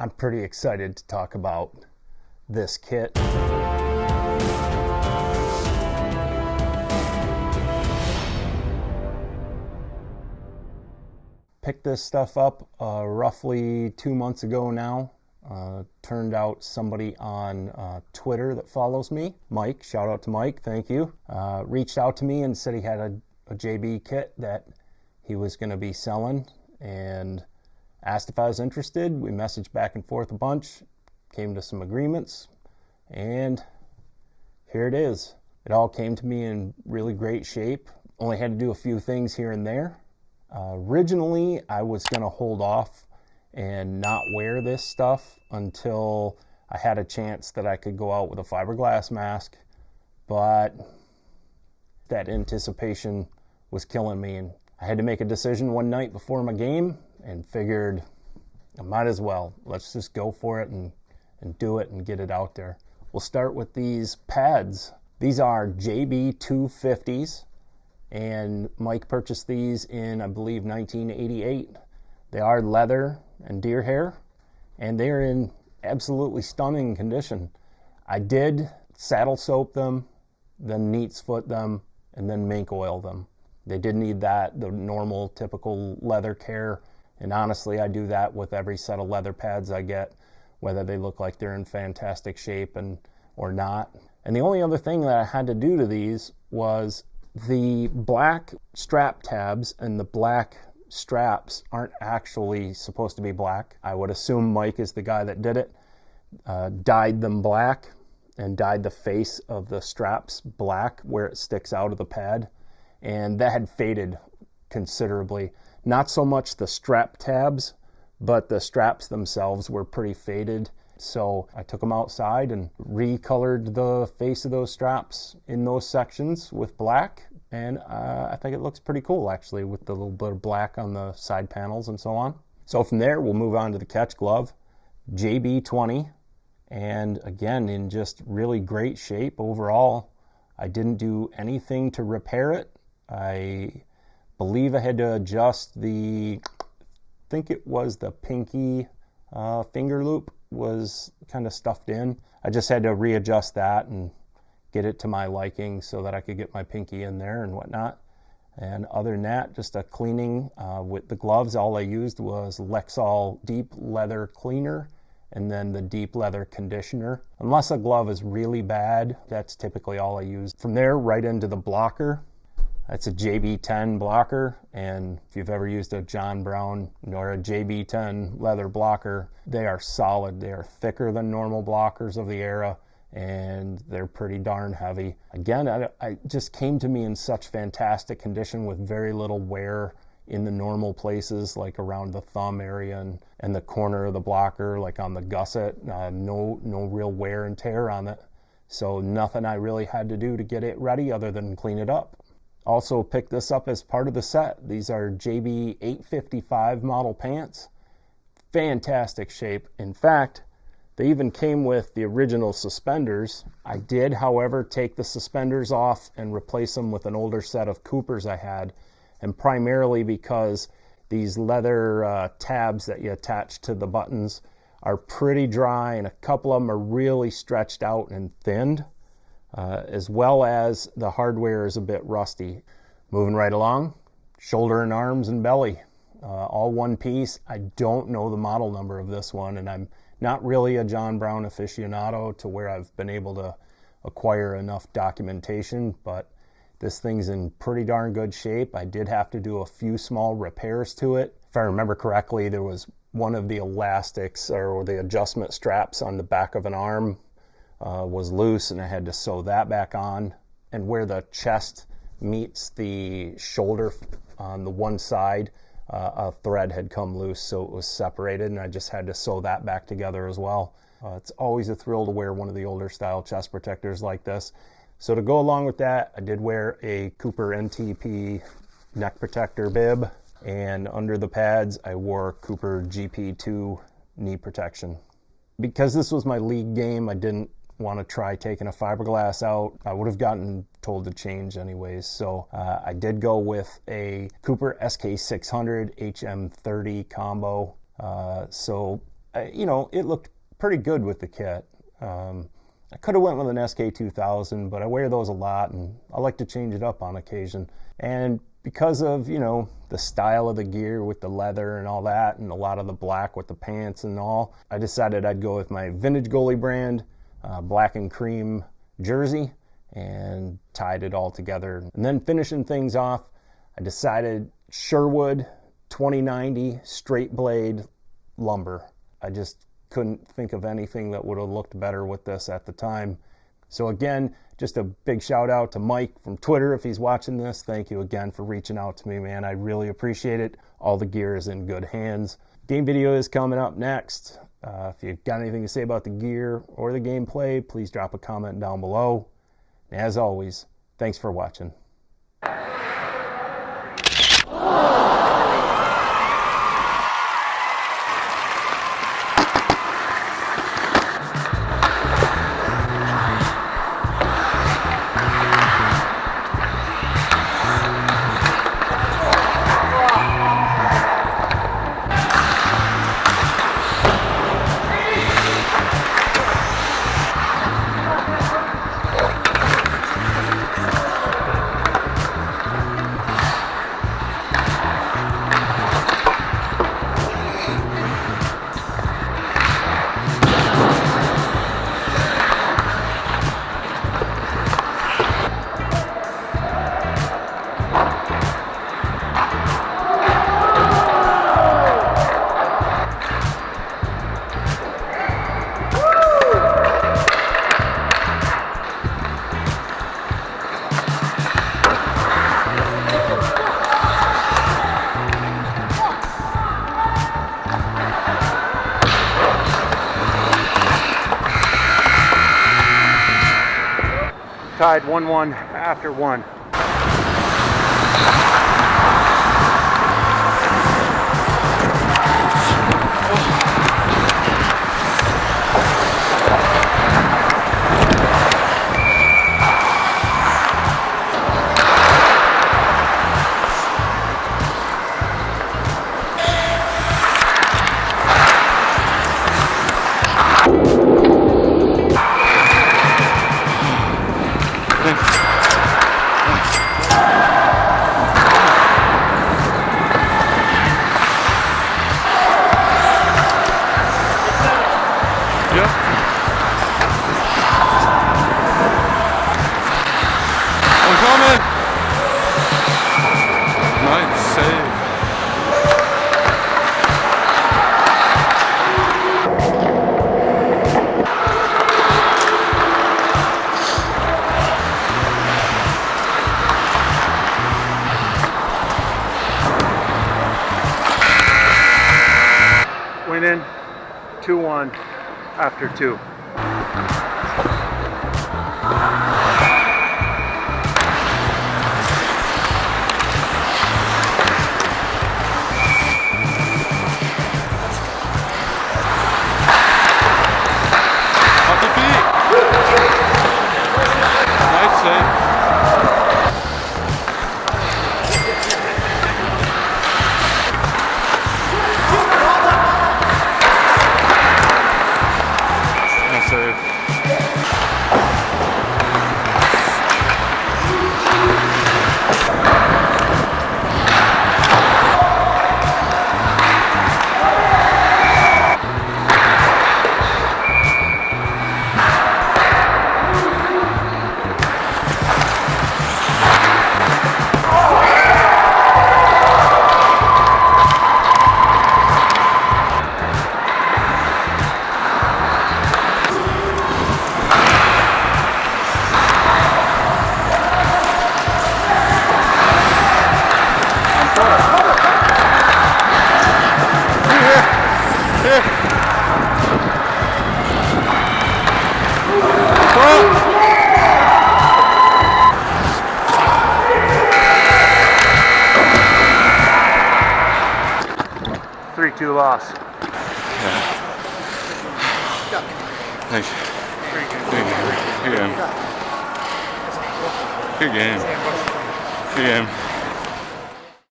I'm pretty excited to talk about this kit. Picked this stuff up roughly 2 months ago now. Turned out somebody on Twitter that follows me, Mike, shout out to Mike, thank you, reached out to me and said he had a JB kit that he was going to be selling and asked if I was interested. We messaged back and forth a bunch, came to some agreements, and here it is. It all came to me in really great shape. Only had to do a few things here and there. Originally, I was going to hold off and not wear this stuff until I had a chance that I could go out with a fiberglass mask, but that anticipation was killing me, and I had to make a decision one night before my game and figured I might as well. Let's just go for it and do it and get it out there. We'll start with these pads. These are JB 250s, and Mike purchased these in, I believe, 1988. They are leather and deer hair, and they're in absolutely stunning condition. I did saddle soap them, then neat's foot them, and then mink oil them. They did need that, the normal typical leather care, and honestly I do that with every set of leather pads I get, whether they look like they're in fantastic shape or not. And the only other thing that I had to do to these was the black strap tabs and the black straps aren't actually supposed to be black. I would assume Mike is the guy that did it, dyed them black and dyed the face of the straps black where it sticks out of the pad, and that had faded considerably. Not so much the strap tabs, but the straps themselves were pretty faded. So I took them outside and recolored the face of those straps in those sections with black, and I think it looks pretty cool actually with the little bit of black on the side panels and so on. So from there we'll move on to the catch glove, JB 20, and again in just really great shape overall. I didn't do anything to repair it. I believe I had to adjust I think it was the pinky finger loop was kind of stuffed in. I just had to readjust that and get it to my liking so that I could get my pinky in there and whatnot. And other than that, just a cleaning with the gloves. All I used was Lexol deep leather cleaner and then the deep leather conditioner. Unless a glove is really bad, that's typically all I use. From there, right into the blocker. That's a JB10 blocker, and if you've ever used a John Brown or a JB10 leather blocker, they are solid. They are thicker than normal blockers of the era, and they're pretty darn heavy. Again, I just came to me in such fantastic condition with very little wear in the normal places, like around the thumb area and the corner of the blocker, like on the gusset. No real wear and tear on it. So nothing I really had to do to get it ready other than clean it up. Also picked this up as part of the set. These are JB 855 model pants. Fantastic shape. In fact, they even came with the original suspenders. I did, however, take the suspenders off and replace them with an older set of Coopers I had, and primarily because these leather tabs that you attach to the buttons are pretty dry, and a couple of them are really stretched out and thinned. As well as the hardware is a bit rusty. Moving right along, shoulder and arms and belly, all one piece. I don't know the model number of this one, and I'm not really a John Brown aficionado to where I've been able to acquire enough documentation, but this thing's in pretty darn good shape. I did have to do a few small repairs to it. If I remember correctly, there was one of the elastics or the adjustment straps on the back of an arm was loose, and I had to sew that back on. And where the chest meets the shoulder on the one side, a thread had come loose, so it was separated, and I just had to sew that back together as well. It's always a thrill to wear one of the older style chest protectors like this. So to go along with that, I did wear a Cooper NTP neck protector bib, and under the pads I wore Cooper GP2 knee protection. Because this was my league game, I didn't want to try taking a fiberglass out. I would have gotten told to change anyways, so I did go with a Cooper SK600 HM30 combo. So you know, it looked pretty good with the kit. I could have went with an SK2000, but I wear those a lot and I like to change it up on occasion. And because of, you know, the style of the gear with the leather and all that, and a lot of the black with the pants and all, I decided I'd go with my vintage Goalie brand, black and cream jersey, and tied it all together. And then finishing things off, I decided Sherwood 2090 straight blade lumber. I just couldn't think of anything that would have looked better with this at the time. So again, just a big shout out to Mike from Twitter if he's watching this. Thank you again for reaching out to me, man. I really appreciate it. All the gear is in good hands. Game video is coming up next. If you've got anything to say about the gear or the gameplay, please drop a comment down below. And as always, thanks for watching. Tied 1-1 after 1. Winning 2-1 after 2. Off the beat. Nice save. 3-2 loss. Yeah. Thanks. Good game. Good game. Good game.